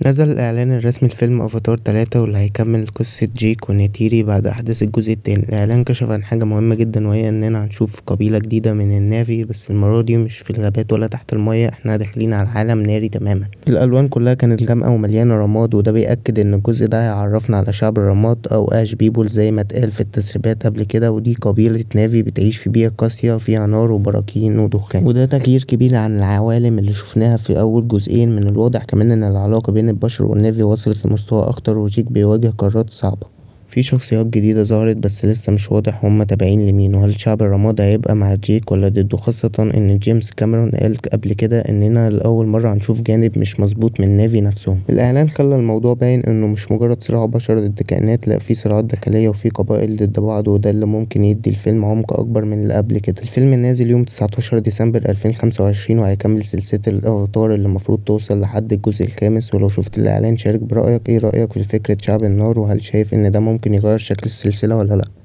نزل الإعلان الرسمي لفيلم أفاتار 3 واللي هيكمل قصة جيك ونيتيري بعد أحداث الجزء التاني. الإعلان كشف عن حاجة مهمة جدا، وهي إننا هنشوف قبيلة جديدة من النافي، بس المرة دي مش في الغابات ولا تحت المياه، احنا داخلين على عالم ناري تماما. الألوان كلها كانت غامقة ومليانة رماد، وده بيأكد إن الجزء ده هيعرفنا على شعب الرماد أو آش بيبول زي ما اتقال في التسريبات قبل كده، ودي قبيلة نافي بتعيش في بيئة قاسية فيها نار وبراكين ودخان، وده تغيير كبير عن العوالم اللي شفناها في أول جزئين. من الواضح كمان إن العلاقة بين البشر والنافي وصلت لمستوى أخطر، وجيك بيواجه قرارات صعبة. في شخصيات جديدة ظهرت بس لسه مش واضح هما تابعين لمين، وهل شعب الرماد هيبقى مع جيك ولا ضده، خاصة ان جيمس كاميرون قال قبل كده اننا لأول مرة هنشوف جانب مش مظبوط من نافي نفسهم. الاعلان خلى الموضوع باين انه مش مجرد صراع بشر ضد كائنات، لا في صراعات داخلية وفي قبائل ضد بعض، وده اللي ممكن يدي الفيلم عمق اكبر من اللي قبل كده. الفيلم نازل يوم 19 ديسمبر 2025 وهيكمل سلسلة الافاتار اللي المفروض توصل لحد الجزء الخامس. ولو شفت الاعلان شارك برأيك، ايه رأيك في فكرة شعب النار، وهل شايف ان ده ممكن يغير شكل السلسلة ولا لأ؟